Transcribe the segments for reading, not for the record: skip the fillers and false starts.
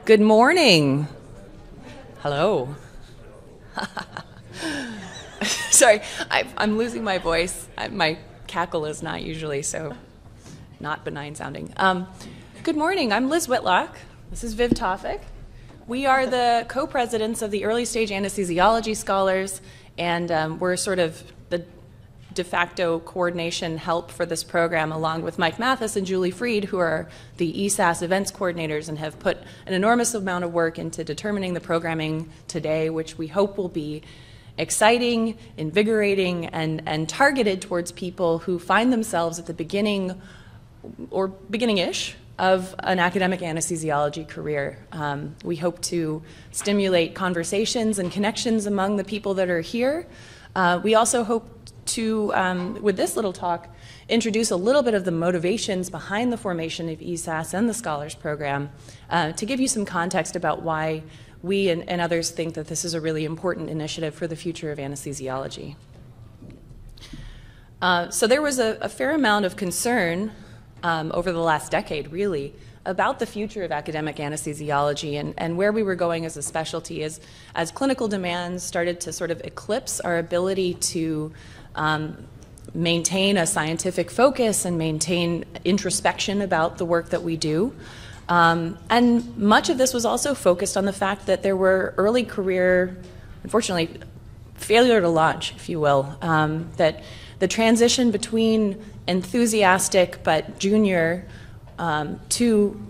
Good morning. Hello. Sorry, I'm losing my voice. My cackle is not usually so not benign sounding. Good morning. I'm Liz Whitlock. This is Viv Tawfik. We are the co-presidents of the Early Stage Anesthesiology Scholars, and we're sort of the de facto coordination help for this program, along with Mike Mathis and Julie Freed, who are the eSAS events coordinators and have put an enormous amount of work into determining the programming today, which we hope will be exciting, invigorating, and targeted towards people who find themselves at the beginning or beginning-ish of an academic anesthesiology career. We hope to stimulate conversations and connections among the people that are here. We also hope to, with this little talk, introduce a little bit of the motivations behind the formation of eSAS and the Scholars Program to give you some context about why we and others think that this is a really important initiative for the future of anesthesiology. So there was a fair amount of concern over the last decade, really, about the future of academic anesthesiology and where we were going as a specialty as clinical demands started to sort of eclipse our ability to maintain a scientific focus and maintain introspection about the work that we do. And much of this was also focused on the fact that there were early career, unfortunately, failure to launch, if you will, that the transition between enthusiastic but junior to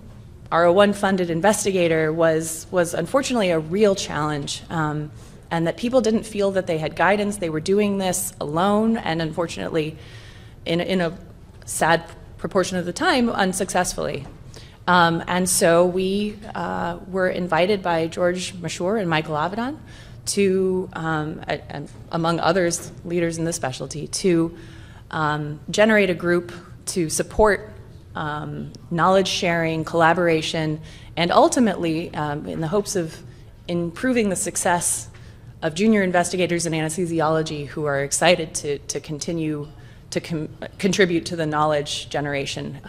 R01 funded investigator was unfortunately a real challenge, and that people didn't feel that they had guidance. They were doing this alone, and unfortunately, in a sad proportion of the time, unsuccessfully. And so we were invited by George Mashur and Michael Avedon to, and among others, leaders in the specialty, to generate a group to support knowledge sharing, collaboration, and ultimately, in the hopes of improving the success of junior investigators in anesthesiology who are excited to continue to contribute to the knowledge generation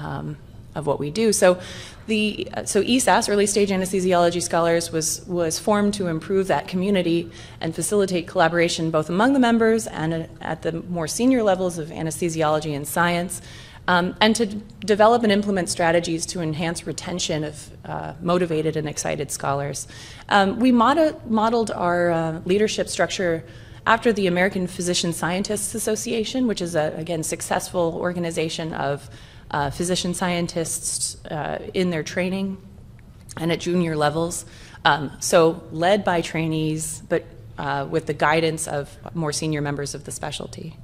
of what we do. So eSAS, Early Stage Anesthesiology Scholars, was formed to improve that community and facilitate collaboration both among the members and at the more senior levels of anesthesiology and science, and to develop and implement strategies to enhance retention of motivated and excited scholars. We modeled our leadership structure after the American Physician Scientists Association, which is a, again, successful organization of physician scientists in their training and at junior levels. So led by trainees, but with the guidance of more senior members of the specialty.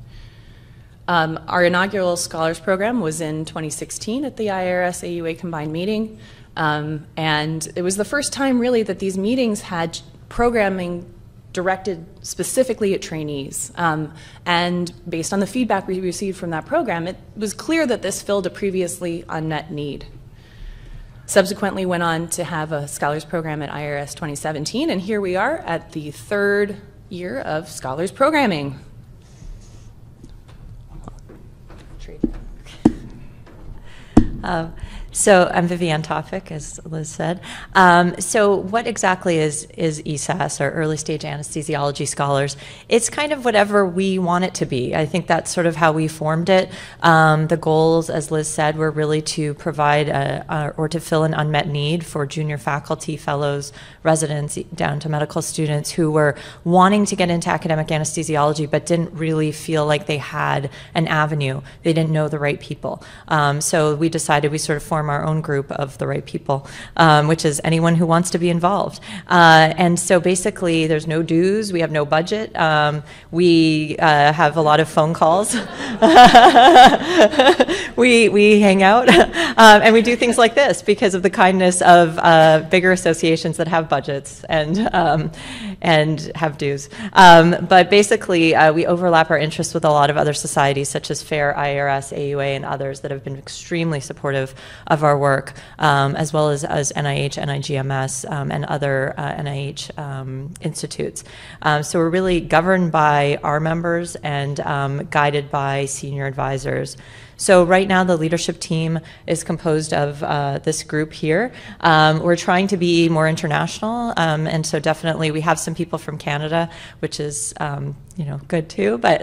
Our inaugural Scholars Program was in 2016 at the IRS AUA combined meeting. And it was the first time really that these meetings had programming directed specifically at trainees. And based on the feedback we received from that program, it was clear that this filled a previously unmet need. Subsequently went on to have a Scholars Program at IRS 2017, and here we are at the third year of Scholars Programming. So I'm Vivian Tawfik, as Liz said. So what exactly is eSAS, or Early Stage Anesthesiology Scholars? It's kind of whatever we want it to be. I think that's sort of how we formed it. The goals, as Liz said, were really to provide or to fill an unmet need for junior faculty, fellows, residents, down to medical students who were wanting to get into academic anesthesiology but didn't really feel like they had an avenue. They didn't know the right people. So we decided we sort of form our own group of the right people, which is anyone who wants to be involved. And so basically there's no dues, we have no budget, we have a lot of phone calls, we hang out, and we do things like this because of the kindness of bigger associations that have budgets and have dues. But basically we overlap our interests with a lot of other societies such as FAIR, IRS, AUA, and others that have been extremely supportive of our work, as well as NIH, NIGMS, and other NIH institutes. So we're really governed by our members and guided by senior advisors. So right now the leadership team is composed of this group here. We're trying to be more international, and so definitely we have some people from Canada, which is good too, but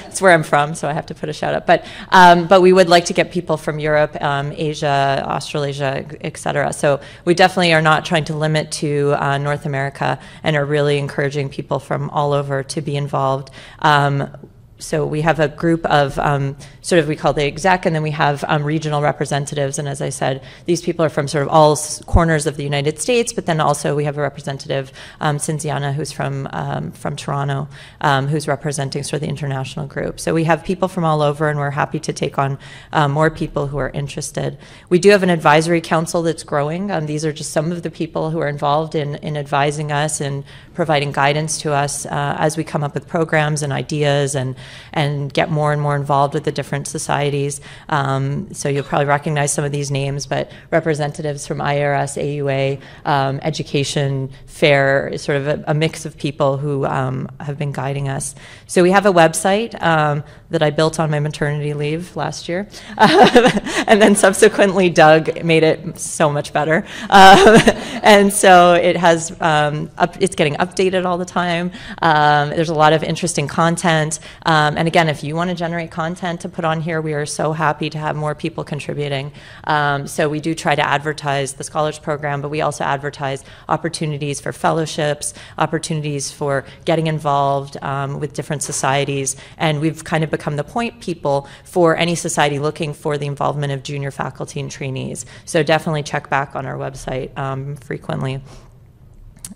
it's where I'm from, so I have to put a shout out. But we would like to get people from Europe, Asia, Australasia, et cetera. So we definitely are not trying to limit to North America and are really encouraging people from all over to be involved. So we have a group of sort of, we call the exec, and then we have regional representatives. And as I said, these people are from sort of all corners of the United States, but then also we have a representative, Cinziana, who's from Toronto, who's representing sort of the international group. So we have people from all over, and we're happy to take on more people who are interested. We do have an advisory council that's growing. These are just some of the people who are involved in advising us and providing guidance to us as we come up with programs and ideas and get more and more involved with the different societies. So you'll probably recognize some of these names, but representatives from IRS, AUA, Education, FAIR, is sort of a mix of people who have been guiding us. So we have a website that I built on my maternity leave last year. And then subsequently Doug made it so much better. And so it has, it's getting updated all the time. There's a lot of interesting content. And again, if you want to generate content to put on here, we are so happy to have more people contributing. So we do try to advertise the Scholars Program, but we also advertise opportunities for fellowships, opportunities for getting involved with different societies. And we've kind of become the point people for any society looking for the involvement of junior faculty and trainees. So definitely check back on our website frequently.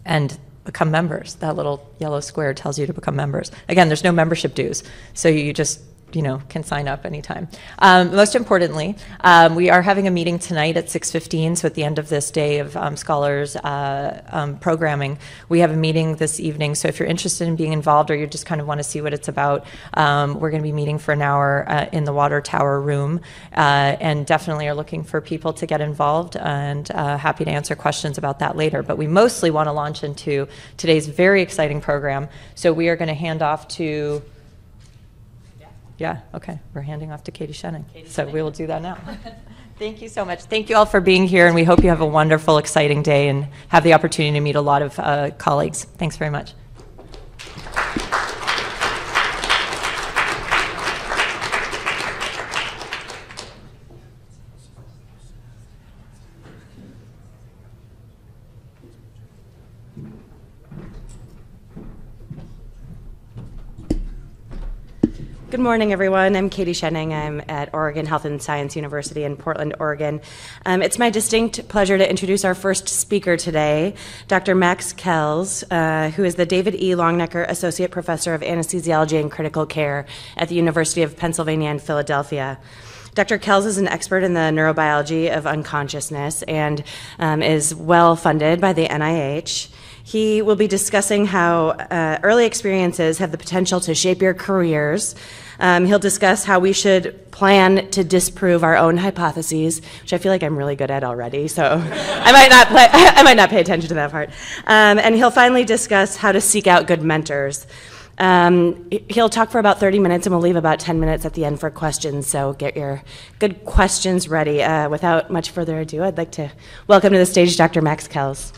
And become members. That little yellow square tells you to become members. Again, there's no membership dues, so you just can sign up anytime. Most importantly, we are having a meeting tonight at 6:15, so at the end of this day of Scholars programming, we have a meeting this evening, so if you're interested in being involved or you just kind of want to see what it's about, we're going to be meeting for an hour in the Water Tower room, and definitely are looking for people to get involved, and happy to answer questions about that later. But we mostly want to launch into today's very exciting program, so we are going to hand off to okay. We're handing off to Katie Shenning. So we will do that now. Thank you so much. Thank you all for being here, and we hope you have a wonderful, exciting day and have the opportunity to meet a lot of colleagues. Thanks very much. Good morning, everyone. I'm Katie Shenning. I'm at Oregon Health and Science University in Portland, Oregon. It's my distinct pleasure to introduce our first speaker today, Dr. Max Kelz, who is the David E. Longnecker Associate Professor of Anesthesiology and Critical Care at the University of Pennsylvania in Philadelphia. Dr. Kelz is an expert in the neurobiology of unconsciousness and is well funded by the NIH. He will be discussing how early experiences have the potential to shape your careers. He'll discuss how we should plan to disprove our own hypotheses, which I feel like I'm really good at already, so I might not pay attention to that part. And he'll finally discuss how to seek out good mentors. He'll talk for about 30 minutes, and we'll leave about 10 minutes at the end for questions, so get your good questions ready. Without much further ado, I'd like to welcome to the stage Dr. Max Kelz.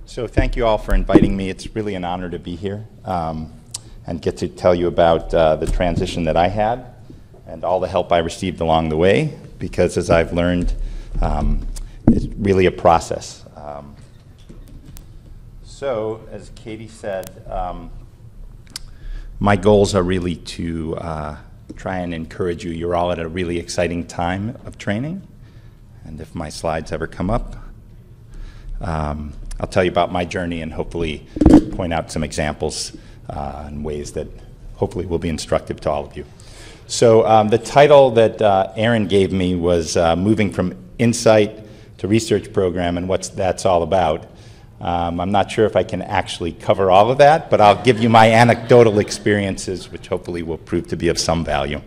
So thank you all for inviting me. It's really an honor to be here and get to tell you about the transition that I had and all the help I received along the way, because as I've learned, it's really a process. So as Katie said, my goals are really to try and encourage you. You're all at a really exciting time of training, and if my slides ever come up, I'll tell you about my journey and hopefully point out some examples and ways that hopefully will be instructive to all of you. So the title that Aaron gave me was Moving from Insight to Research Program and what that's all about. I'm not sure if I can actually cover all of that, but I'll give you my anecdotal experiences, which hopefully will prove to be of some value.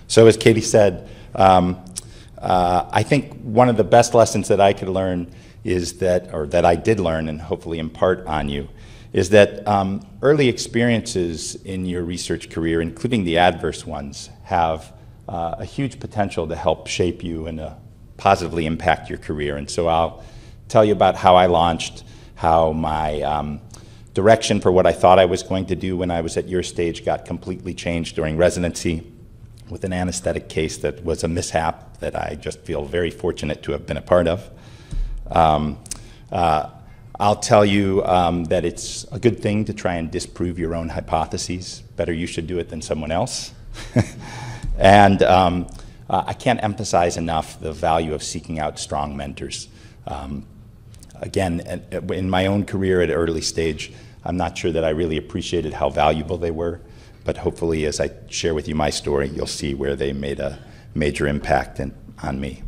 So as Katie said, I think one of the best lessons that I could learn is that, or that I did learn and hopefully impart on you, is that early experiences in your research career, including the adverse ones, have a huge potential to help shape you and positively impact your career. And so I'll tell you about how I launched, how my direction for what I thought I was going to do when I was at your stage got completely changed during residency with an anesthetic case that was a mishap that I just feel very fortunate to have been a part of. I'll tell you that it's a good thing to try and disprove your own hypotheses. Better you should do it than someone else. And I can't emphasize enough the value of seeking out strong mentors. Again, in my own career at an early stage, I'm not sure that I really appreciated how valuable they were, but hopefully as I share with you my story, you'll see where they made a major impact on me.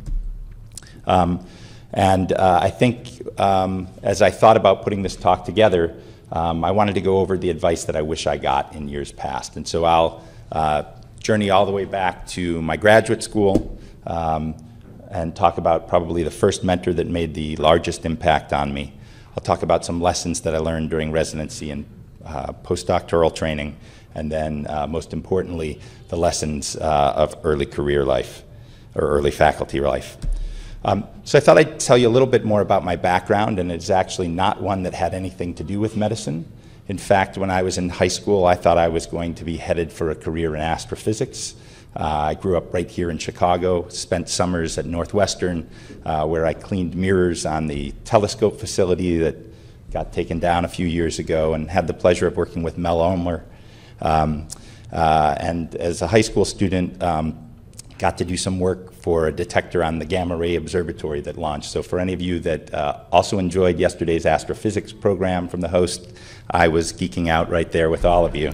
I think as I thought about putting this talk together, I wanted to go over the advice that I wish I got in years past. And so I'll journey all the way back to my graduate school and talk about probably the first mentor that made the largest impact on me. I'll talk about some lessons that I learned during residency and postdoctoral training, and then most importantly, the lessons of early career life or early faculty life. So I thought I'd tell you a little bit more about my background, and it's actually not one that had anything to do with medicine. In fact, when I was in high school, I thought I was going to be headed for a career in astrophysics. I grew up right here in Chicago, spent summers at Northwestern, where I cleaned mirrors on the telescope facility that got taken down a few years ago, and had the pleasure of working with Mel Ulmer. And as a high school student, got to do some work for a detector on the gamma ray observatory that launched. So for any of you that also enjoyed yesterday's astrophysics program from the host, I was geeking out right there with all of you.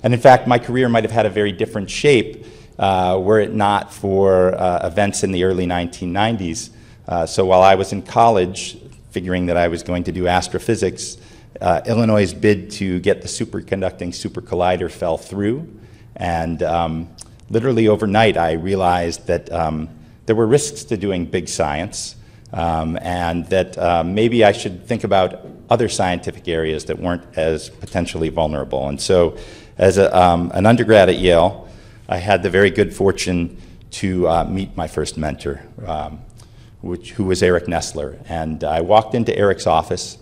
And in fact, my career might have had a very different shape were it not for events in the early 1990s. So while I was in college, figuring that I was going to do astrophysics, Illinois' bid to get the superconducting super collider fell through. And literally overnight, I realized that there were risks to doing big science, and that maybe I should think about other scientific areas that weren't as potentially vulnerable. And so as an undergrad at Yale, I had the very good fortune to meet my first mentor, who was Eric Nestler. And I walked into Eric's office,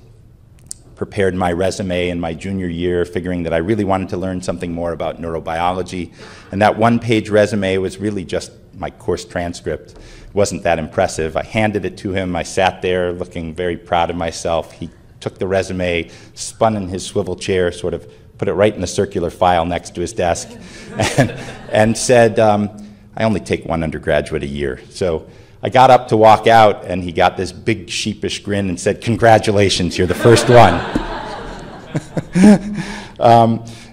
prepared my resume in my junior year, figuring that I really wanted to learn something more about neurobiology. And that one-page resume was really just my course transcript. It wasn't that impressive. I handed it to him. I sat there looking very proud of myself. He took the resume, spun in his swivel chair, sort of put it right in the circular file next to his desk, and said, I only take one undergraduate a year. So I got up to walk out, and he got this big sheepish grin and said, "Congratulations, you're the first one."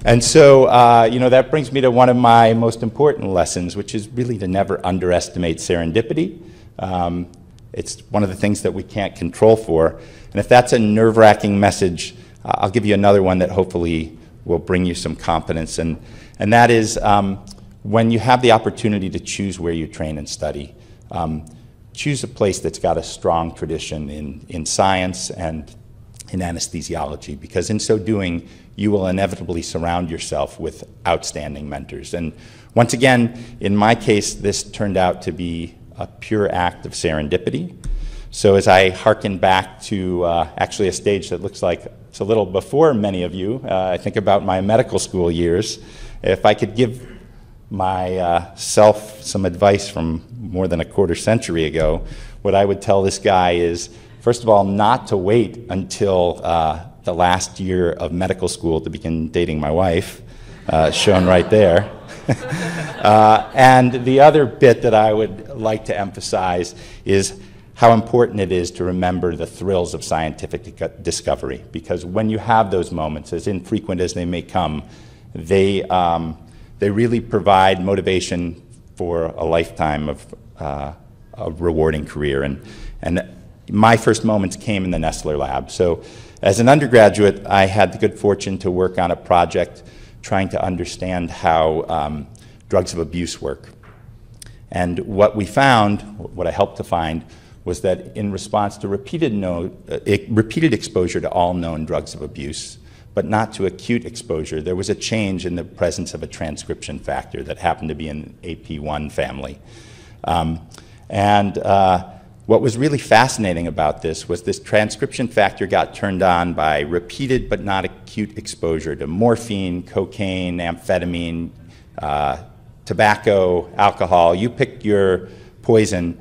And so, you know, that brings me to one of my most important lessons, which is really to never underestimate serendipity. It's one of the things that we can't control for. And if that's a nerve-wracking message, I'll give you another one that hopefully will bring you some confidence. And that is when you have the opportunity to choose where you train and study, choose a place that's got a strong tradition in science and in anesthesiology, because in so doing, you will inevitably surround yourself with outstanding mentors. And once again, in my case, this turned out to be a pure act of serendipity. So as I hearken back to actually a stage that looks like it's a little before many of you, I think about my medical school years. If I could give myself some advice from more than a quarter century ago, what I would tell this guy is, first of all, not to wait until the last year of medical school to begin dating my wife, shown right there. And the other bit that I would like to emphasize is how important it is to remember the thrills of scientific discovery, because when you have those moments, as infrequent as they may come, they really provide motivation for a lifetime of a rewarding career. And my first moments came in the Nestler lab. So as an undergraduate, I had the good fortune to work on a project trying to understand how drugs of abuse work. And what we found, what I helped to find, was that in response to repeated exposure to all known drugs of abuse, but not to acute exposure, there was a change in the presence of a transcription factor that happened to be in AP1 family. What was really fascinating about this was this transcription factor got turned on by repeated but not acute exposure to morphine, cocaine, amphetamine, tobacco, alcohol. You pick your poison.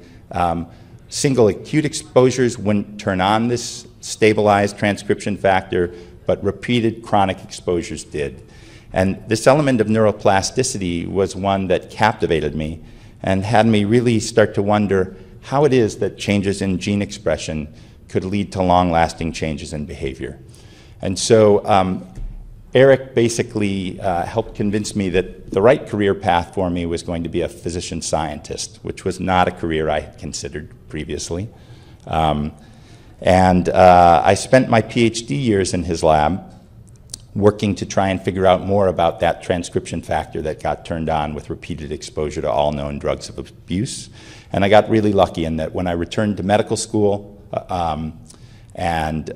Single acute exposures wouldn't turn on this stabilized transcription factor, but repeated chronic exposures did. And this element of neuroplasticity was one that captivated me and had me really start to wonder how it is that changes in gene expression could lead to long-lasting changes in behavior. And so Eric basically helped convince me that the right career path for me was going to be a physician scientist, which was not a career I had considered previously. I spent my PhD years in his lab working to try and figure out more about that transcription factor that got turned on with repeated exposure to all known drugs of abuse. And I got really lucky in that when I returned to medical school and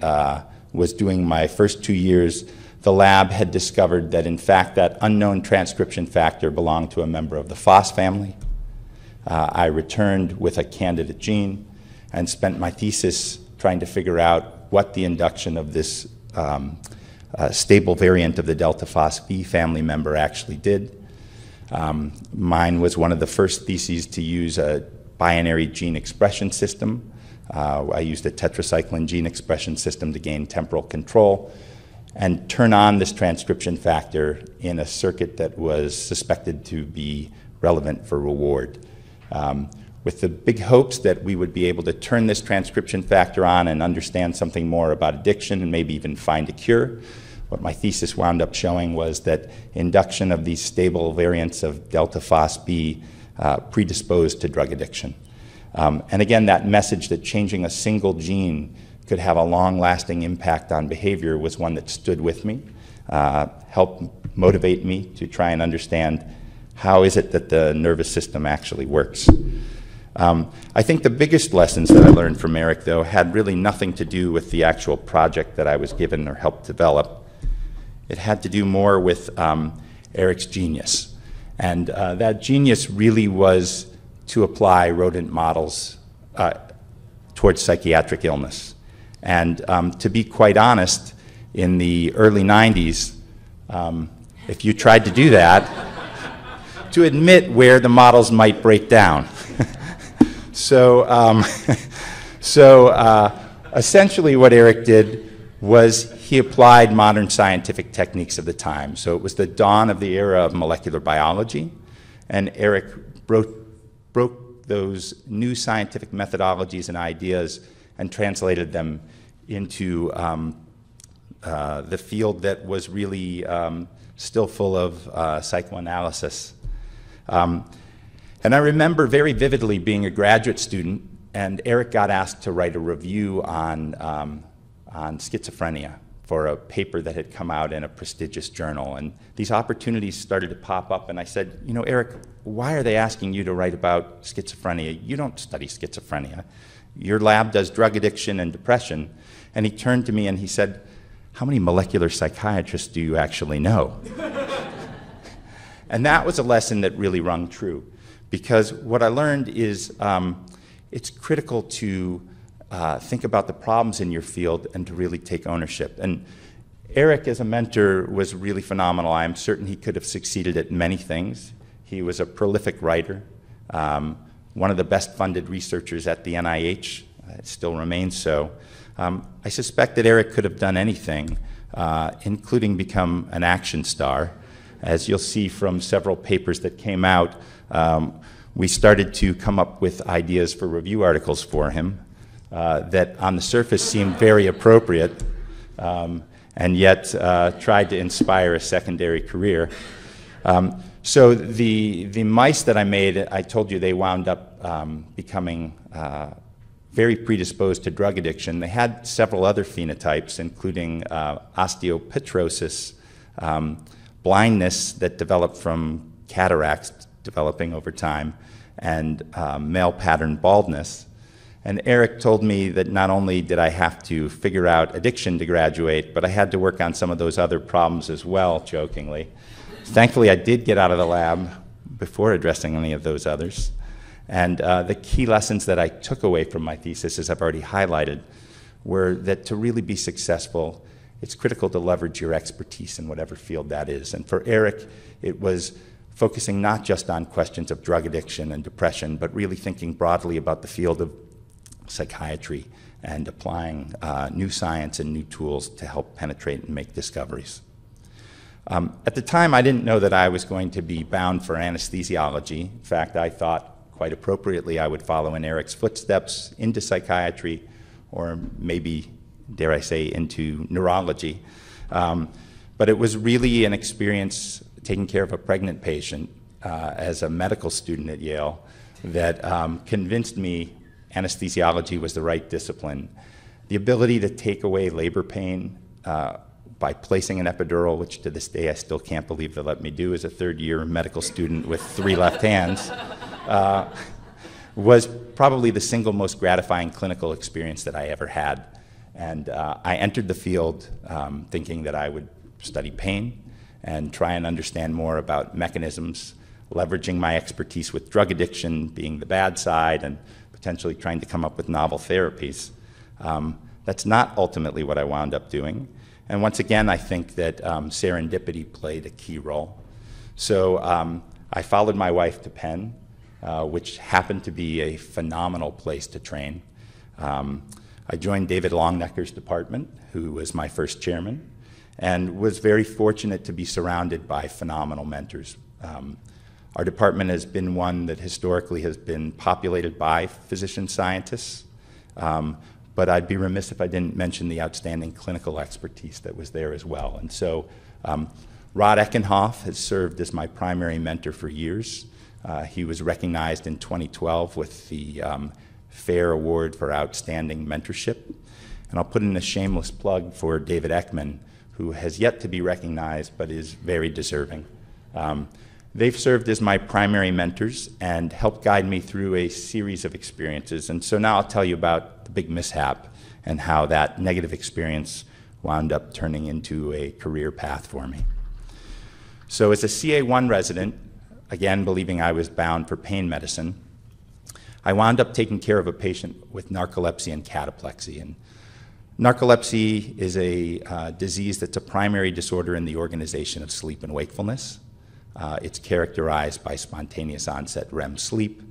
was doing my first 2 years, the lab had discovered that in fact that unknown transcription factor belonged to a member of the FOS family. I returned with a candidate gene and spent my thesis trying to figure out what the induction of this stable variant of the delta FOSB family member actually did. Mine was one of the first theses to use a binary gene expression system. I used a tetracycline gene expression system to gain temporal control and turn on this transcription factor in a circuit that was suspected to be relevant for reward. With the big hopes that we would be able to turn this transcription factor on and understand something more about addiction and maybe even find a cure. What my thesis wound up showing was that induction of these stable variants of delta FOSB predisposed to drug addiction. And again, that message that changing a single gene could have a long-lasting impact on behavior was one that stood with me, helped motivate me to try and understand how is it that the nervous system actually works. I think the biggest lessons that I learned from Eric, though, had really nothing to do with the actual project that I was given or helped develop. It had to do more with Eric's genius. And that genius really was to apply rodent models towards psychiatric illness. And to be quite honest, in the early 90s, if you tried to do that, to admit where the models might break down. So essentially what Eric did was he applied modern scientific techniques of the time. So it was the dawn of the era of molecular biology, and Eric broke those new scientific methodologies and ideas and translated them into the field that was really still full of psychoanalysis. And I remember very vividly being a graduate student, and Eric got asked to write a review on schizophrenia for a paper that had come out in a prestigious journal. And these opportunities started to pop up, and I said, you know, Eric, why are they asking you to write about schizophrenia? You don't study schizophrenia. Your lab does drug addiction and depression. And he turned to me and he said, how many molecular psychiatrists do you actually know? And that was a lesson that really rung true. Because what I learned is it's critical to think about the problems in your field and to really take ownership. And Eric, as a mentor, was really phenomenal. I am certain he could have succeeded at many things. He was a prolific writer, one of the best funded researchers at the NIH. It still remains so. I suspect that Eric could have done anything, including become an action star. As you'll see from several papers that came out, we started to come up with ideas for review articles for him that on the surface seemed very appropriate and yet tried to inspire a secondary career. So the mice that I made, I told you they wound up becoming very predisposed to drug addiction. They had several other phenotypes, including osteopetrosis, blindness that developed from cataracts developing over time, and male pattern baldness. And Eric told me that not only did I have to figure out addiction to graduate, but I had to work on some of those other problems as well, jokingly. Thankfully, I did get out of the lab before addressing any of those others. And the key lessons that I took away from my thesis, as I've already highlighted, were that to really be successful, it's critical to leverage your expertise in whatever field that is. And for Eric, it was focusing not just on questions of drug addiction and depression, but really thinking broadly about the field of psychiatry and applying new science and new tools to help penetrate and make discoveries. At the time, I didn't know that I was going to be bound for anesthesiology. In fact, I thought quite appropriately I would follow in Eric's footsteps into psychiatry, or maybe, dare I say, into neurology. But it was really an experience taking care of a pregnant patient as a medical student at Yale that convinced me anesthesiology was the right discipline. The ability to take away labor pain by placing an epidural, which to this day I still can't believe they let me do as a third-year medical student with 3 left hands, was probably the single most gratifying clinical experience that I ever had. And I entered the field thinking that I would study pain and try and understand more about mechanisms, leveraging my expertise with drug addiction being the bad side and potentially trying to come up with novel therapies. That's not ultimately what I wound up doing. And once again, I think that serendipity played a key role. So I followed my wife to Penn, which happened to be a phenomenal place to train. I joined David Longnecker's department, who was my first chairman, and was very fortunate to be surrounded by phenomenal mentors. Our department has been one that historically has been populated by physician scientists, but I'd be remiss if I didn't mention the outstanding clinical expertise that was there as well. And so Rod Eckenhoff has served as my primary mentor for years. He was recognized in 2012 with the FAIR Award for Outstanding Mentorship. And I'll put in a shameless plug for David Ekman, who has yet to be recognized but is very deserving. They've served as my primary mentors and helped guide me through a series of experiences. And so now I'll tell you about the big mishap and how that negative experience wound up turning into a career path for me. So as a CA1 resident, again believing I was bound for pain medicine, I wound up taking care of a patient with narcolepsy and cataplexy. And narcolepsy is a disease that's a primary disorder in the organization of sleep and wakefulness. It's characterized by spontaneous onset REM sleep,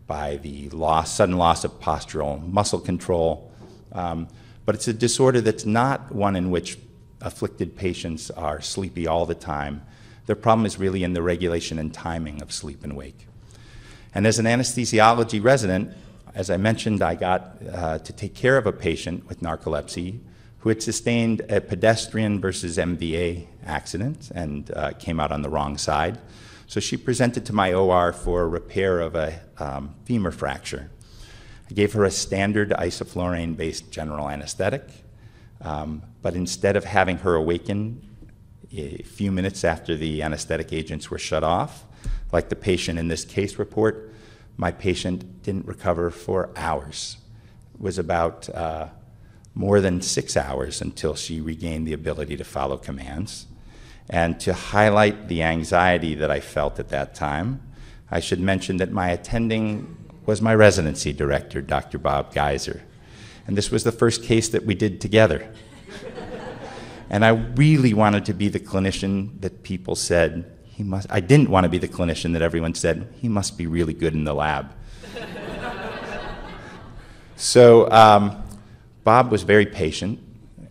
by the sudden loss of postural muscle control, but it's a disorder that's not one in which afflicted patients are sleepy all the time. Their problem is really in the regulation and timing of sleep and wake. And as an anesthesiology resident, as I mentioned, I got to take care of a patient with narcolepsy who had sustained a pedestrian versus MVA accident and came out on the wrong side. So she presented to my OR for repair of a femur fracture. I gave her a standard isoflurane-based general anesthetic, but instead of having her awaken a few minutes after the anesthetic agents were shut off, like the patient in this case report, my patient didn't recover for hours. It was about more than 6 hours until she regained the ability to follow commands. And to highlight the anxiety that I felt at that time, I should mention that my attending was my residency director, Dr. Bob Geiser. And this was the first case that we did together. And I really wanted to be the clinician that people said, I didn't want to be the clinician that everyone said, he must be really good in the lab. So Bob was very patient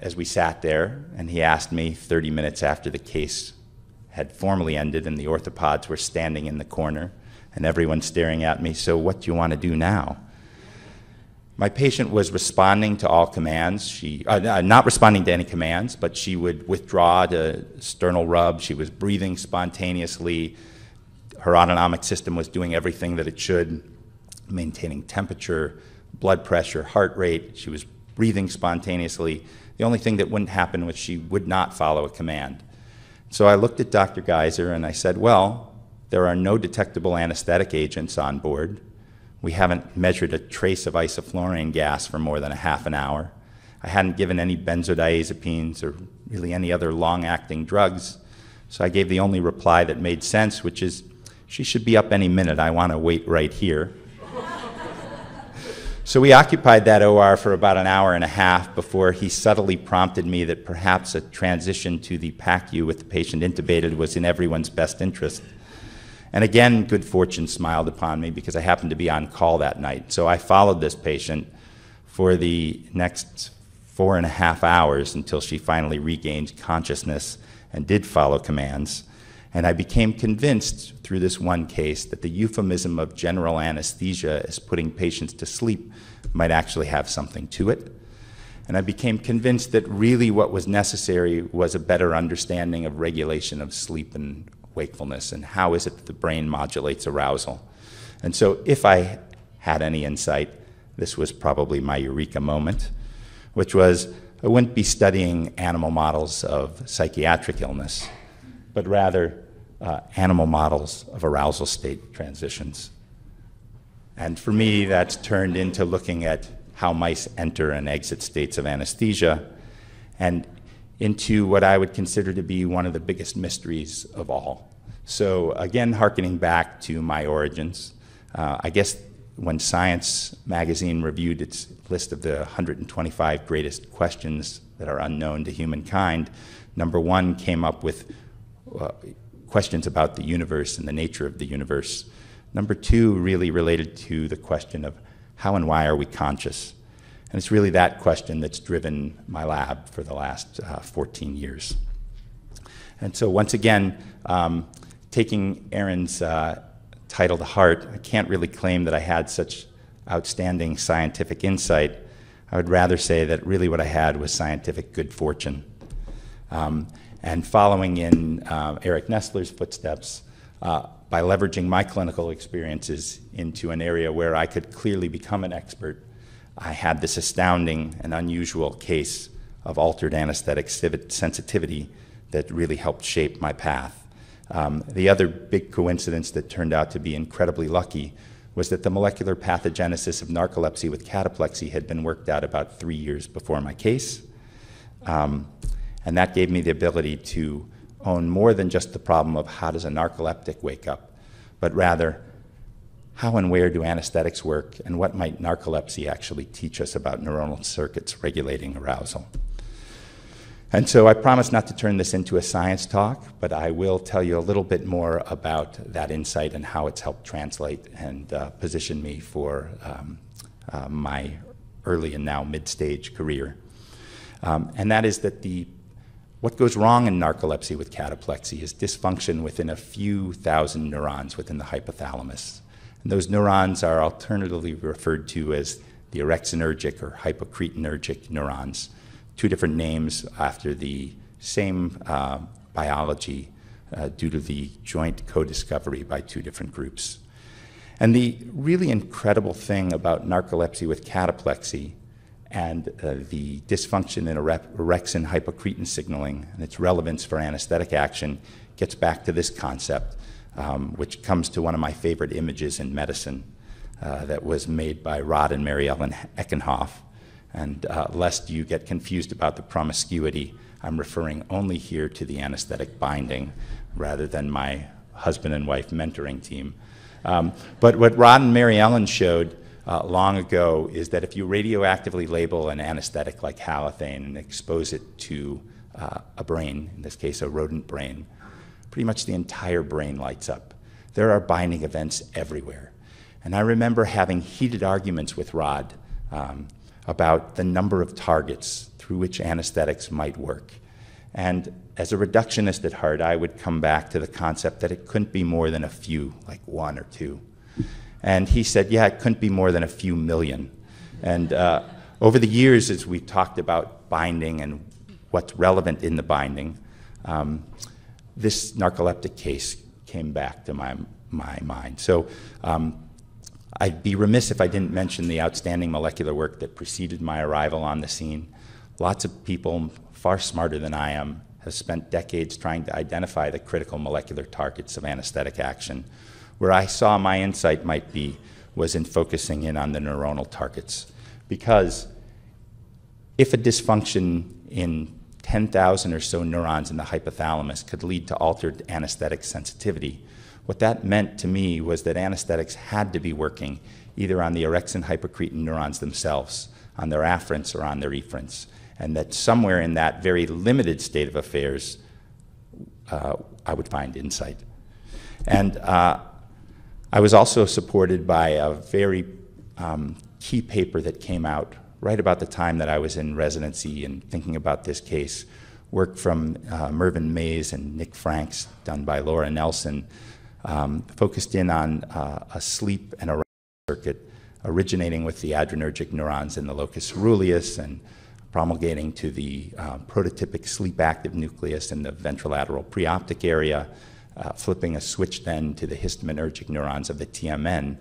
as we sat there, and he asked me 30 minutes after the case had formally ended and the orthopods were standing in the corner and everyone staring at me, so what do you want to do now? My patient was responding to all commands. Not responding to any commands, but she would withdraw to sternal rub. She was breathing spontaneously. Her autonomic system was doing everything that it should, maintaining temperature, blood pressure, heart rate. She was breathing spontaneously. The only thing that wouldn't happen was she would not follow a command. So I looked at Dr. Geiser and I said, well, there are no detectable anesthetic agents on board. We haven't measured a trace of isoflurane gas for more than a half an hour. I hadn't given any benzodiazepines or really any other long-acting drugs, so I gave the only reply that made sense, which is, she should be up any minute. I want to wait right here. So we occupied that OR for about an hour and a half before he subtly prompted me that perhaps a transition to the PACU with the patient intubated was in everyone's best interest. And again, good fortune smiled upon me because I happened to be on call that night. So I followed this patient for the next 4.5 hours until she finally regained consciousness and did follow commands. And I became convinced through this one case that the euphemism of general anesthesia as putting patients to sleep might actually have something to it. And I became convinced that really what was necessary was a better understanding of regulation of sleep and wakefulness and how is it that the brain modulates arousal. And so if I had any insight, this was probably my eureka moment, which was I wouldn't be studying animal models of psychiatric illness, but rather animal models of arousal state transitions. And for me, that's turned into looking at how mice enter and exit states of anesthesia and into what I would consider to be one of the biggest mysteries of all. So again, hearkening back to my origins, I guess when Science magazine reviewed its list of the 125 greatest questions that are unknown to humankind, number one came up with questions about the universe and the nature of the universe. Number two really related to the question of how and why are we conscious? And it's really that question that's driven my lab for the last 14 years. And so once again, taking Aaron's title to heart, I can't really claim that I had such outstanding scientific insight. I would rather say that really what I had was scientific good fortune. And following in Eric Nestler's footsteps, by leveraging my clinical experiences into an area where I could clearly become an expert, I had this astounding and unusual case of altered anesthetic sensitivity that really helped shape my path. The other big coincidence that turned out to be incredibly lucky was that the molecular pathogenesis of narcolepsy with cataplexy had been worked out about 3 years before my case. And that gave me the ability to own more than just the problem of how does a narcoleptic wake up, but rather how and where do anesthetics work and what might narcolepsy actually teach us about neuronal circuits regulating arousal. And so I promise not to turn this into a science talk, but I will tell you a little bit more about that insight and how it's helped translate and position me for my early and now mid-stage career. And that is that what goes wrong in narcolepsy with cataplexy is dysfunction within a few thousand neurons within the hypothalamus. And those neurons are alternatively referred to as the Orexinergic or Hypocritinergic neurons, two different names after the same biology due to the joint co-discovery by two different groups. And the really incredible thing about narcolepsy with cataplexy and the dysfunction in orexin hypocretin signaling and its relevance for anesthetic action gets back to this concept, which comes to one of my favorite images in medicine that was made by Rod and Mary Ellen Eckenhoff. And lest you get confused about the promiscuity, I'm referring only here to the anesthetic binding rather than my husband and wife mentoring team. But what Rod and Mary Ellen showed long ago is that if you radioactively label an anesthetic like halothane and expose it to a brain, in this case a rodent brain, pretty much the entire brain lights up. There are binding events everywhere. And I remember having heated arguments with Rod about the number of targets through which anesthetics might work. And as a reductionist at heart, I would come back to the concept that it couldn't be more than a few, like 1 or 2. And he said, yeah, it couldn't be more than a few million. And over the years, as we talked about binding and what's relevant in the binding, this narcoleptic case came back to my mind. So I'd be remiss if I didn't mention the outstanding molecular work that preceded my arrival on the scene. Lots of people far smarter than I am have spent decades trying to identify the critical molecular targets of anesthetic action. Where I saw my insight might be was in focusing in on the neuronal targets. Because if a dysfunction in 10,000 or so neurons in the hypothalamus could lead to altered anesthetic sensitivity, what that meant to me was that anesthetics had to be working either on the orexin hypocretin neurons themselves, on their afferents or on their efferents, and that somewhere in that very limited state of affairs, I would find insight. And I was also supported by a very key paper that came out right about the time that I was in residency and thinking about this case, work from Mervyn Mays and Nick Franks, done by Laura Nelson, focused in on a sleep and arousal circuit originating with the adrenergic neurons in the locus coeruleus and promulgating to the prototypic sleep-active nucleus in the ventrolateral preoptic area, flipping a switch then to the histaminergic neurons of the TMN.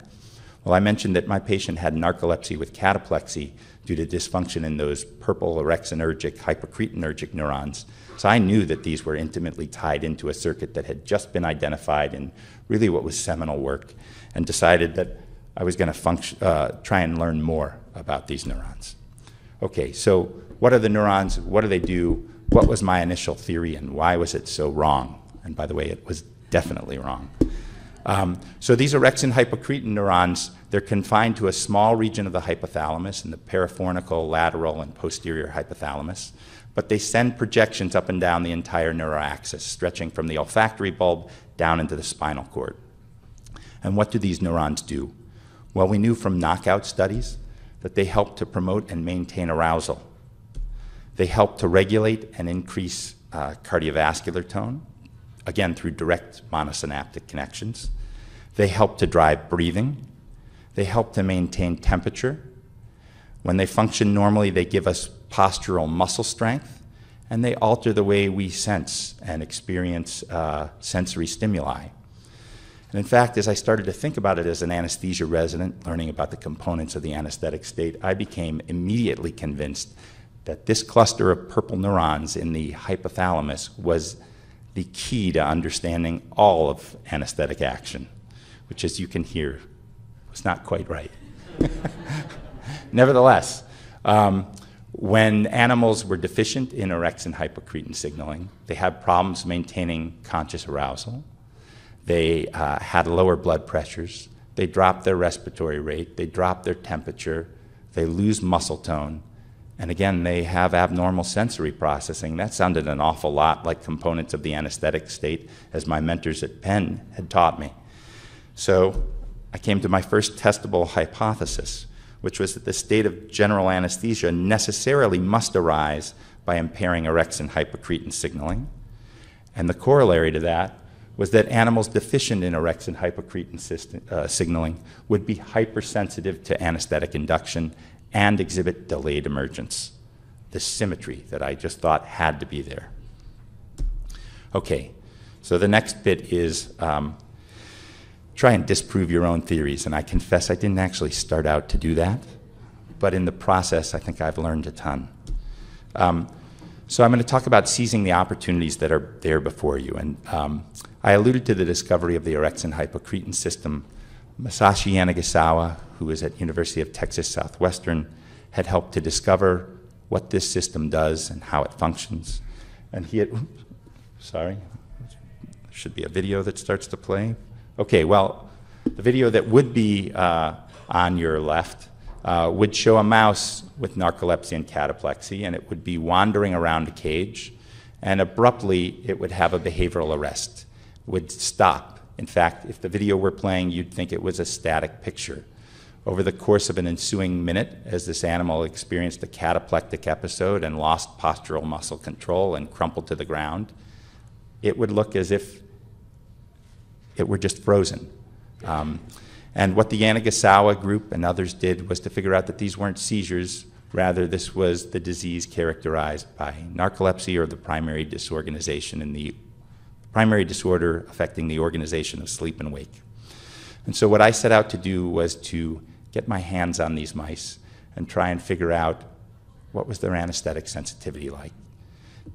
Well, I mentioned that my patient had narcolepsy with cataplexy due to dysfunction in those purple orexinergic, hypocretinergic neurons. So I knew that these were intimately tied into a circuit that had just been identified in really what was seminal work, and decided that I was going to try and learn more about these neurons. Okay, so what are the neurons? What do they do? What was my initial theory, and why was it so wrong? And by the way, it was definitely wrong. So these orexin hypocretin neurons, they're confined to a small region of the hypothalamus in the parafornical, lateral, and posterior hypothalamus, but they send projections up and down the entire neuroaxis, stretching from the olfactory bulb down into the spinal cord. And what do these neurons do? Well, we knew from knockout studies that they help to promote and maintain arousal. They help to regulate and increase cardiovascular tone, again through direct monosynaptic connections. They help to drive breathing. They help to maintain temperature. When they function normally, they give us postural muscle strength, and they alter the way we sense and experience sensory stimuli. And in fact, as I started to think about it as an anesthesia resident, learning about the components of the anesthetic state, I became immediately convinced that this cluster of purple neurons in the hypothalamus was the key to understanding all of anesthetic action, which, as you can hear, was not quite right. Nevertheless, when animals were deficient in orexin hypocretin signaling, they had problems maintaining conscious arousal. They had lower blood pressures. They dropped their respiratory rate. They dropped their temperature. They lose muscle tone. And again, they have abnormal sensory processing. That sounded an awful lot like components of the anesthetic state, as my mentors at Penn had taught me. So I came to my first testable hypothesis, which was that the state of general anesthesia necessarily must arise by impairing orexin hypocretin signaling. And the corollary to that was that animals deficient in orexin hypocretin signaling would be hypersensitive to anesthetic induction and exhibit delayed emergence, the symmetry that I just thought had to be there. Okay, so the next bit is try and disprove your own theories, and I confess I didn't actually start out to do that, but in the process I think I've learned a ton. So I'm going to talk about seizing the opportunities that are there before you, and I alluded to the discovery of the orexin hypocretin system. Masashi Yanagisawa, who is at University of Texas Southwestern, had helped to discover what this system does and how it functions. And he had, sorry, should be a video that starts to play. Okay, well, the video that would be on your left would show a mouse with narcolepsy and cataplexy, and it would be wandering around a cage, and abruptly it would have a behavioral arrest, would stop. In fact, if the video were playing, you'd think it was a static picture. Over the course of an ensuing minute, as this animal experienced a cataplectic episode and lost postural muscle control and crumpled to the ground, it would look as if it were just frozen. And what the Yanagisawa group and others did was to figure out that these weren't seizures, rather this was the disease characterized by narcolepsy, or the primary disorganization in the primary disorder affecting the organization of sleep and wake. And so what I set out to do was to get my hands on these mice and try and figure out what was their anesthetic sensitivity like.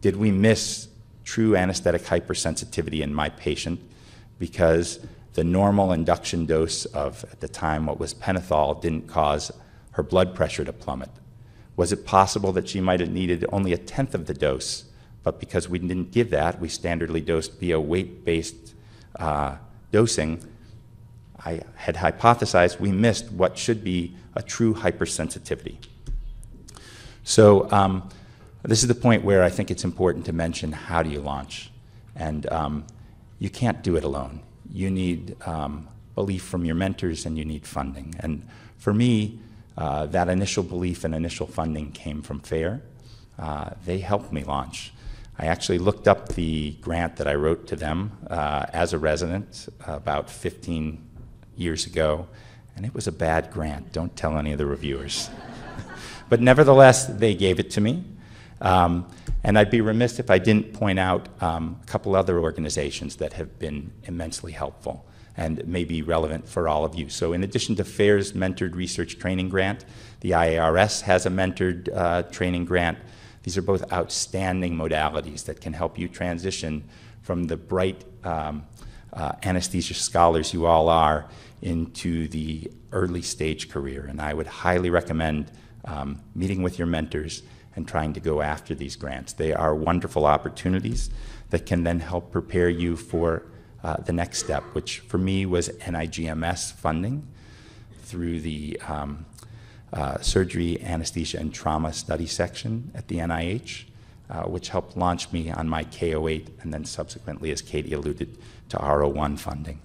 Did we miss true anesthetic hypersensitivity in my patient because the normal induction dose of, at the time, what was pentothal didn't cause her blood pressure to plummet. Was it possible that she might have needed only 1/10 of the dose, but because we didn't give that, we standardly dosed via weight-based dosing? I had hypothesized we missed what should be a true hypersensitivity. So this is the point where I think it's important to mention, how do you launch? And you can't do it alone. You need belief from your mentors, and you need funding. And for me, that initial belief and initial funding came from FAIR. They helped me launch. I actually looked up the grant that I wrote to them as a resident about 15 years ago, and it was a bad grant. Don't tell any of the reviewers. But nevertheless, they gave it to me. And I'd be remiss if I didn't point out a couple other organizations that have been immensely helpful and may be relevant for all of you. So in addition to FAIR's Mentored Research Training Grant, the IARS has a mentored training grant. These are both outstanding modalities that can help you transition from the bright anesthesia scholars you all are into the early stage career. And I would highly recommend meeting with your mentors and trying to go after these grants. They are wonderful opportunities that can then help prepare you for the next step, which for me was NIGMS funding through the Surgery, Anesthesia, and Trauma Study section at the NIH, which helped launch me on my K08, and then subsequently, as Katie alluded, to R01 funding.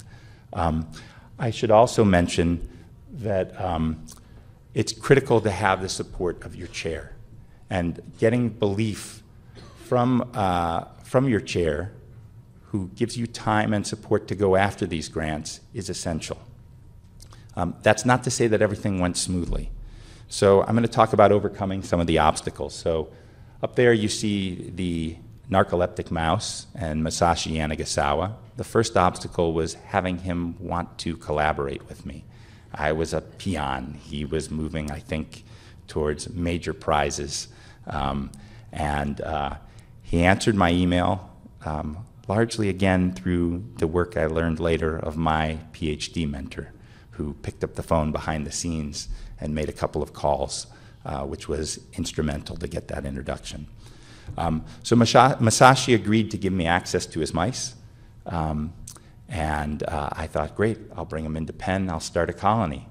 I should also mention that it's critical to have the support of your chair. And getting belief from your chair, who gives you time and support to go after these grants, is essential. That's not to say that everything went smoothly. So I'm going to talk about overcoming some of the obstacles. So up there you see the narcoleptic mouse and Masashi Yanagisawa. The first obstacle was having him want to collaborate with me. I was a peon. He was moving, I think, towards major prizes. He answered my email, largely again through the work I learned later of my PhD mentor, who picked up the phone behind the scenes and made a couple of calls, which was instrumental to get that introduction. So Masashi agreed to give me access to his mice, I thought, great, I'll bring them into Penn, I'll start a colony.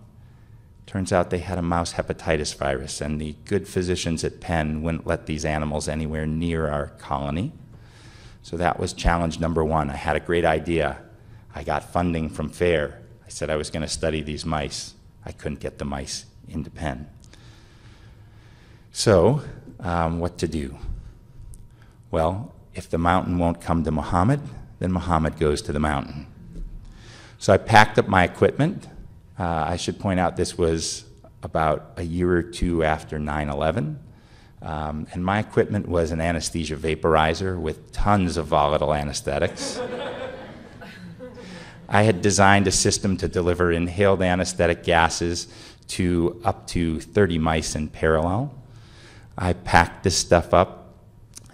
Turns out they had a mouse hepatitis virus, and the good physicians at Penn wouldn't let these animals anywhere near our colony. So that was challenge number one. I had a great idea. I got funding from FAIR. I said I was going to study these mice. I couldn't get the mice into Penn. So what to do? Well, if the mountain won't come to Muhammad, then Muhammad goes to the mountain. So I packed up my equipment. I should point out this was about a year or two after 9/11. And my equipment was an anesthesia vaporizer with tons of volatile anesthetics. I had designed a system to deliver inhaled anesthetic gases to up to 30 mice in parallel. I packed this stuff up,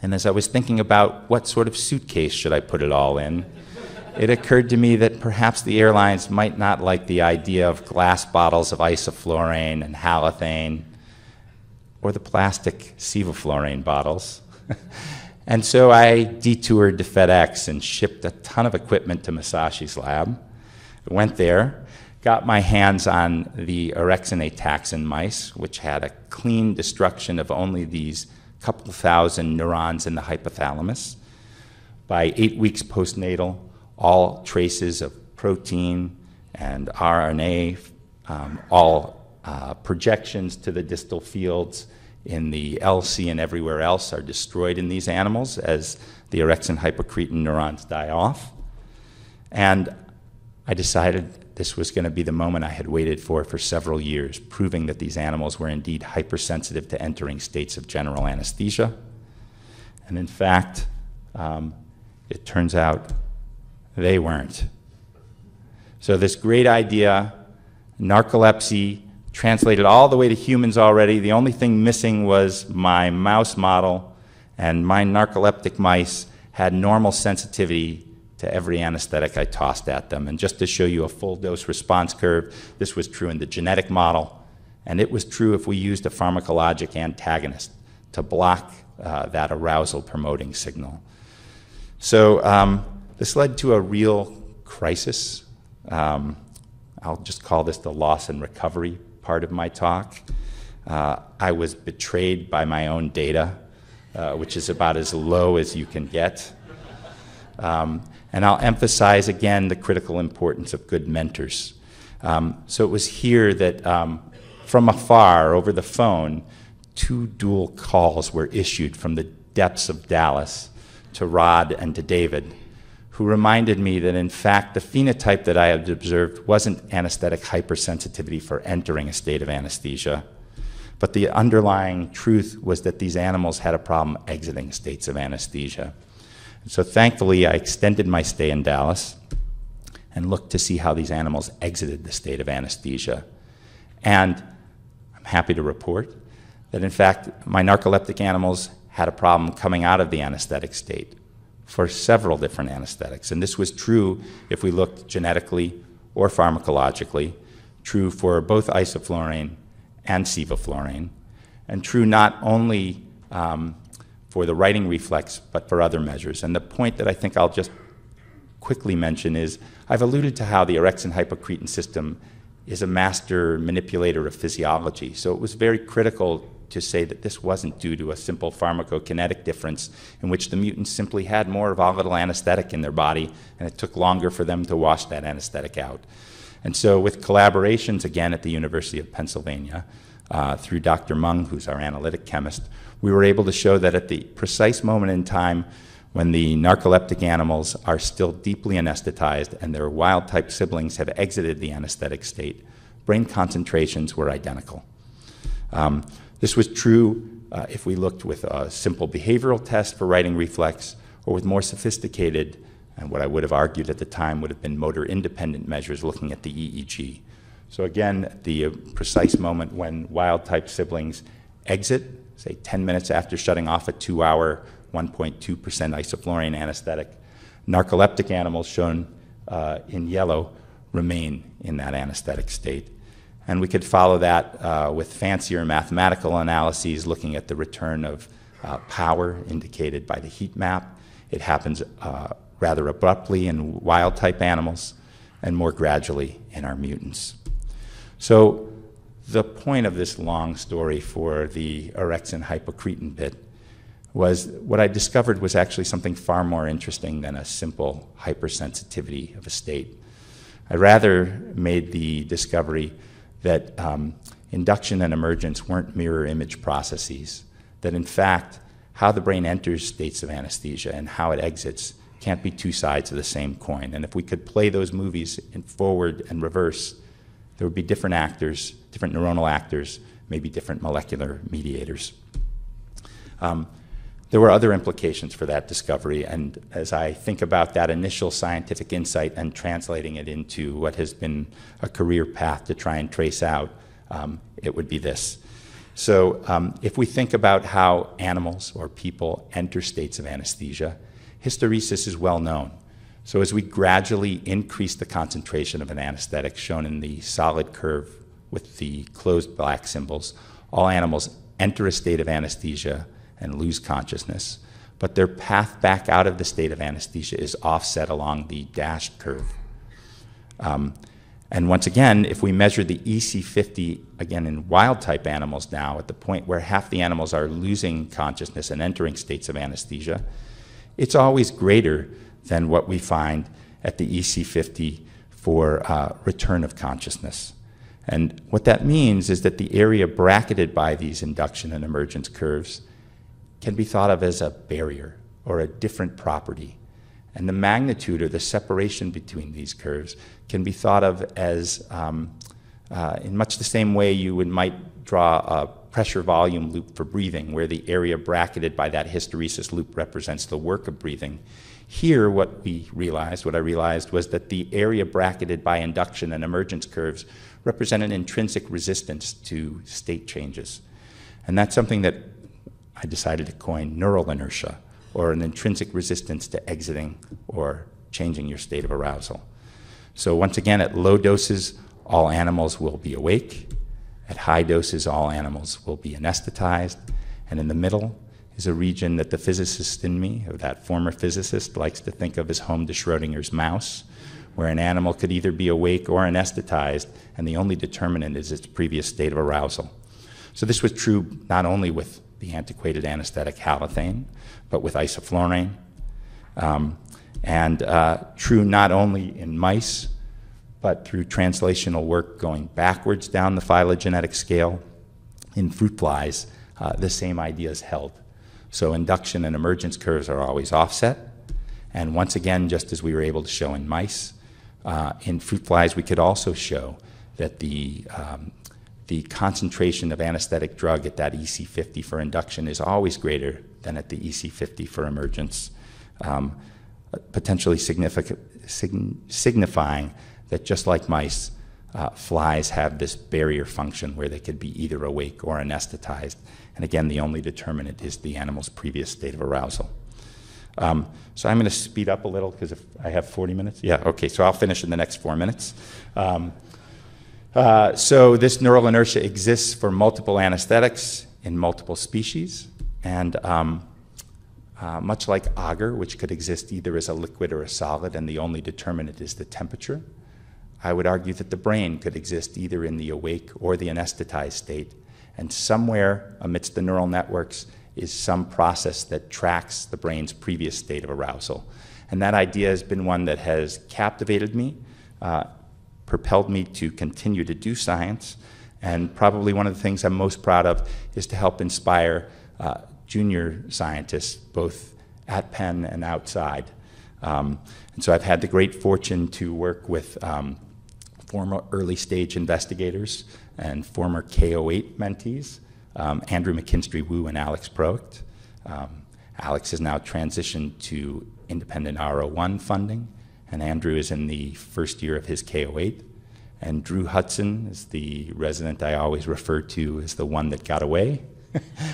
and as I was thinking about what sort of suitcase should I put it all in, it occurred to me that perhaps the airlines might not like the idea of glass bottles of isoflurane and halothane, or the plastic sevoflurane bottles. And so I detoured to FedEx and shipped a ton of equipment to Masashi's lab. I went there, got my hands on the Orexinergic taxon mice, which had a clean destruction of only these couple thousand neurons in the hypothalamus. By 8 weeks postnatal, all traces of protein and RNA, all projections to the distal fields in the LC and everywhere else are destroyed in these animals as the orexin hypocretin neurons die off. And I decided this was going to be the moment I had waited for several years, proving that these animals were indeed hypersensitive to entering states of general anesthesia. And in fact, it turns out they weren't. So this great idea, narcolepsy, translated all the way to humans already. The only thing missing was my mouse model, and my narcoleptic mice had normal sensitivity to every anesthetic I tossed at them. And just to show you a full dose response curve, this was true in the genetic model, and it was true if we used a pharmacologic antagonist to block that arousal promoting signal. So this led to a real crisis. I'll just call this the loss and recovery part of my talk. I was betrayed by my own data, which is about as low as you can get. And I'll emphasize again the critical importance of good mentors. So it was here that from afar, over the phone, 2 dual calls were issued from the depths of Dallas to Rod and to David, who reminded me that in fact the phenotype that I had observed wasn't anesthetic hypersensitivity for entering a state of anesthesia, but the underlying truth was that these animals had a problem exiting states of anesthesia. So thankfully, I extended my stay in Dallas and looked to see how these animals exited the state of anesthesia. And I'm happy to report that, in fact, my narcoleptic animals had a problem coming out of the anesthetic state for several different anesthetics. And this was true if we looked genetically or pharmacologically, true for both isoflurane and sevoflurane, and true not only for the writing reflex, but for other measures. And the point that I think I'll just quickly mention is I've alluded to how the orexin hypocretin system is a master manipulator of physiology. So it was very critical to say that this wasn't due to a simple pharmacokinetic difference in which the mutants simply had more volatile anesthetic in their body, and it took longer for them to wash that anesthetic out. And so with collaborations, again, at the University of Pennsylvania, through Dr. Mung, who's our analytic chemist, we were able to show that at the precise moment in time when the narcoleptic animals are still deeply anesthetized and their wild-type siblings have exited the anesthetic state, brain concentrations were identical. This was true if we looked with a simple behavioral test for writing reflex, or with more sophisticated, and what I would have argued at the time would have been motor-independent measures looking at the EEG. So again, the precise moment when wild-type siblings exit, say 10 minutes after shutting off a 2-hour 1.2% isoflurane anesthetic, narcoleptic animals shown in yellow remain in that anesthetic state. And we could follow that with fancier mathematical analyses looking at the return of power indicated by the heat map. It happens rather abruptly in wild-type animals and more gradually in our mutants. So the point of this long story for the orexin hypocretin bit was what I discovered was actually something far more interesting than a simple hypersensitivity of a state. I rather made the discovery that induction and emergence weren't mirror image processes, that in fact how the brain enters states of anesthesia and how it exits can't be two sides of the same coin. And if we could play those movies in forward and reverse, there would be different actors, different neuronal actors, maybe different molecular mediators. There were other implications for that discovery, and as I think about that initial scientific insight and translating it into what has been a career path to try and trace out, it would be this. So if we think about how animals or people enter states of anesthesia, hysteresis is well known. So as we gradually increase the concentration of an anesthetic, shown in the solid curve with the closed black symbols, all animals enter a state of anesthesia and lose consciousness, but their path back out of the state of anesthesia is offset along the dashed curve. And once again, if we measure the EC50, again in wild-type animals now, at the point where half the animals are losing consciousness and entering states of anesthesia, it's always greater than what we find at the EC50 for return of consciousness. And what that means is that the area bracketed by these induction and emergence curves can be thought of as a barrier or a different property. And the magnitude or the separation between these curves can be thought of as, in much the same way you might draw a pressure volume loop for breathing, where the area bracketed by that hysteresis loop represents the work of breathing. Here, what I realized was that the area bracketed by induction and emergence curves represent an intrinsic resistance to state changes. And that's something that I decided to coin neural inertia, or an intrinsic resistance to exiting or changing your state of arousal. So once again, at low doses, all animals will be awake. At high doses, all animals will be anesthetized. And in the middle is a region that the physicist in me, or that former physicist, likes to think of as home to Schrodinger's mouse, where an animal could either be awake or anesthetized, and the only determinant is its previous state of arousal. So this was true not only with the antiquated anesthetic halothane, but with isoflurane, and true not only in mice, but through translational work going backwards down the phylogenetic scale. In fruit flies, the same idea is held. So induction and emergence curves are always offset, and once again, just as we were able to show in mice, in fruit flies we could also show that the concentration of anesthetic drug at that EC50 for induction is always greater than at the EC50 for emergence, potentially signifying that just like mice, flies have this barrier function where they could be either awake or anesthetized. And again, the only determinant is the animal's previous state of arousal. So I'm going to speed up a little because if I have 40 minutes. Yeah, okay, so I'll finish in the next 4 minutes. So this neural inertia exists for multiple anesthetics in multiple species, and much like agar, which could exist either as a liquid or a solid, and the only determinant is the temperature, I would argue that the brain could exist either in the awake or the anesthetized state, and somewhere amidst the neural networks is some process that tracks the brain's previous state of arousal. And that idea has been one that has captivated me, propelled me to continue to do science, and probably one of the things I'm most proud of is to help inspire junior scientists, both at Penn and outside. And so I've had the great fortune to work with former early stage investigators and former K08 mentees, Andrew McKinstry-Wu and Alex Proicht. Alex has now transitioned to independent R01 funding, and Andrew is in the first year of his K08. And Drew Hudson is the resident I always refer to as the one that got away.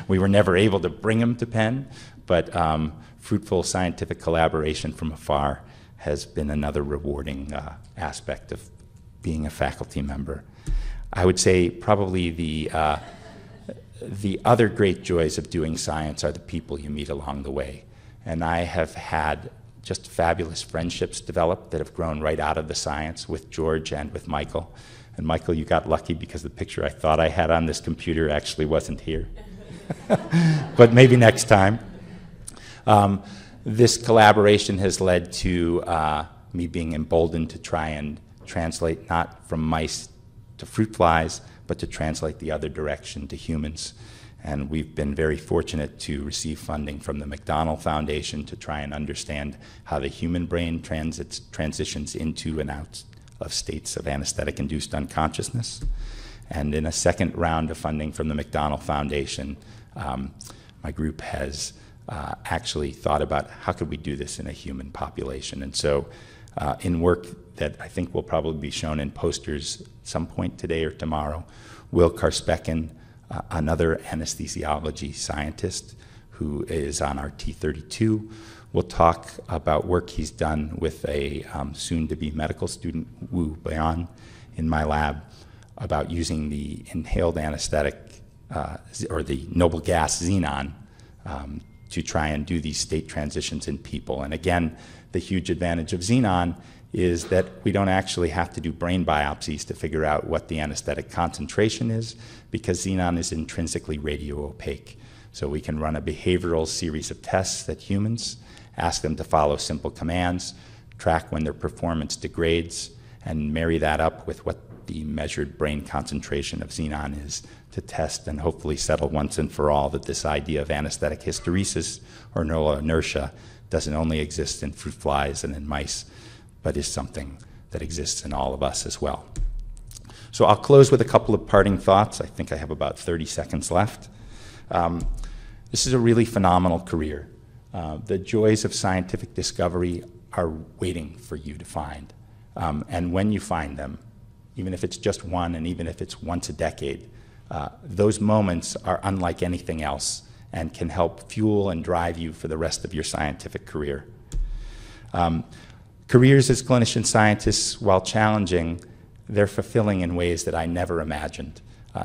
We were never able to bring him to Penn, but fruitful scientific collaboration from afar has been another rewarding aspect of being a faculty member. I would say probably the other great joys of doing science are the people you meet along the way. And I have had just fabulous friendships developed that have grown right out of the science with George and with Michael. And Michael, you got lucky because the picture I thought I had on this computer actually wasn't here. But maybe next time. This collaboration has led to me being emboldened to try and translate not from mice to fruit flies, but to translate the other direction to humans. And we've been very fortunate to receive funding from the McDonald Foundation to try and understand how the human brain transitions into and out of states of anesthetic-induced unconsciousness. And in a second round of funding from the McDonald Foundation, my group has actually thought about how could we do this in a human population. And so in work that I think will probably be shown in posters at some point today or tomorrow, Will Karspekin, another anesthesiology scientist who is on our T32, will talk about work he's done with a soon-to-be medical student, Wu Bayan, in my lab, about using the inhaled anesthetic, or the noble gas xenon, to try and do these state transitions in people. And again, the huge advantage of xenon is that we don't actually have to do brain biopsies to figure out what the anesthetic concentration is, because xenon is intrinsically radio-opaque. So we can run a behavioral series of tests at humans, ask them to follow simple commands, track when their performance degrades, and marry that up with what the measured brain concentration of xenon is to test and hopefully settle once and for all that this idea of anesthetic hysteresis or neural inertia doesn't only exist in fruit flies and in mice, but is something that exists in all of us as well. So I'll close with a couple of parting thoughts. I think I have about 30 seconds left. This is a really phenomenal career. The joys of scientific discovery are waiting for you to find. And when you find them, even if it's just one and even if it's once a decade, those moments are unlike anything else and can help fuel and drive you for the rest of your scientific career. Careers as clinician scientists, while challenging, they're fulfilling in ways that I never imagined,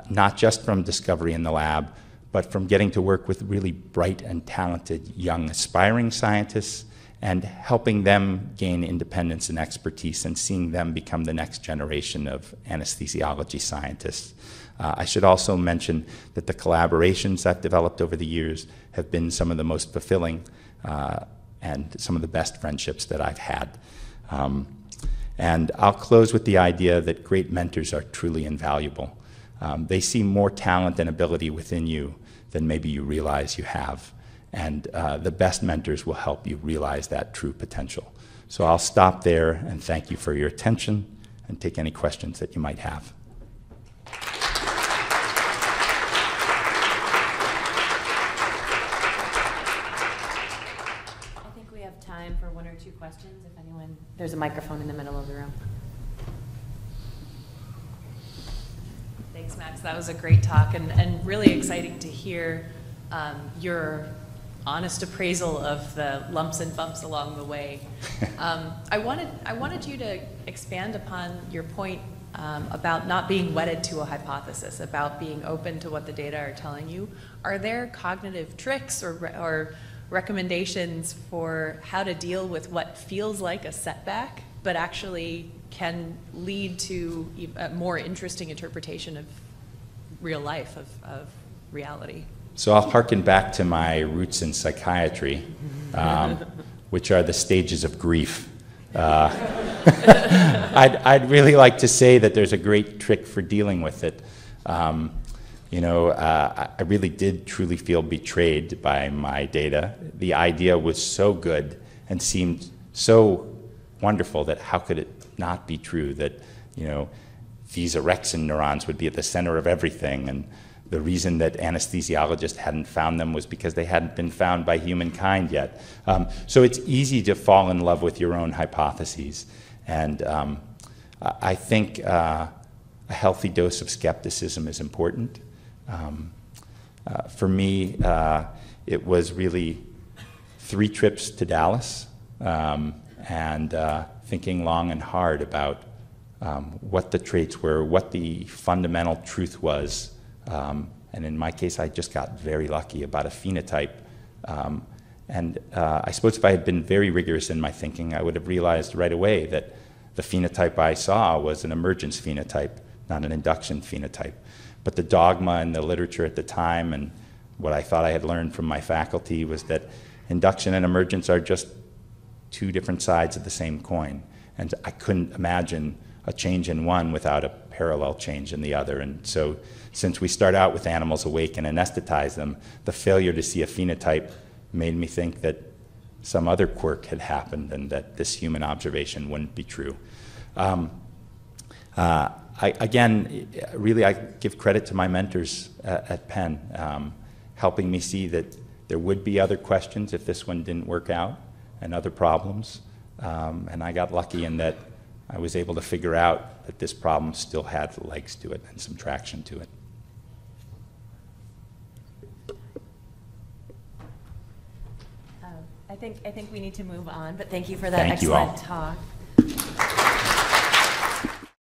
not just from discovery in the lab, but from getting to work with really bright and talented young aspiring scientists and helping them gain independence and expertise and seeing them become the next generation of anesthesiology scientists. I should also mention that the collaborations I've developed over the years have been some of the most fulfilling and some of the best friendships that I've had. And I'll close with the idea that great mentors are truly invaluable. They see more talent and ability within you than maybe you realize you have. And the best mentors will help you realize that true potential. So I'll stop there and thank you for your attention and take any questions that you might have. I think we have time for one or two questions, if anyone. There's a microphone in the middle of the room. Thanks, Max. That was a great talk and really exciting to hear your honest appraisal of the lumps and bumps along the way. I wanted you to expand upon your point about not being wedded to a hypothesis, about being open to what the data are telling you. Are there cognitive tricks or recommendations for how to deal with what feels like a setback, but actually can lead to a more interesting interpretation of real life, of reality? So I'll harken back to my roots in psychiatry, which are the stages of grief. I'd really like to say that there's a great trick for dealing with it. I really did truly feel betrayed by my data. The idea was so good and seemed so wonderful that how could it not be true that, these orexin neurons would be at the center of everything, and the reason that anesthesiologists hadn't found them was because they hadn't been found by humankind yet. So it's easy to fall in love with your own hypotheses. And I think a healthy dose of skepticism is important. For me, it was really 3 trips to Dallas and thinking long and hard about what the traits were, what the fundamental truth was. And in my case, I just got very lucky about a phenotype. I suppose if I had been very rigorous in my thinking, I would have realized right away that the phenotype I saw was an emergence phenotype, not an induction phenotype. But the dogma in the literature at the time and what I thought I had learned from my faculty was that induction and emergence are just 2 different sides of the same coin. And I couldn't imagine a change in one without a parallel change in the other. And so since we start out with animals awake and anesthetize them, the failure to see a phenotype made me think that some other quirk had happened and that this human observation wouldn't be true. Again, I give credit to my mentors at Penn, helping me see that there would be other questions if this one didn't work out and other problems. And I got lucky in that I was able to figure out that this problem still had legs to it and some traction to it. I think we need to move on, but thank you for that Thank you all. excellent talk.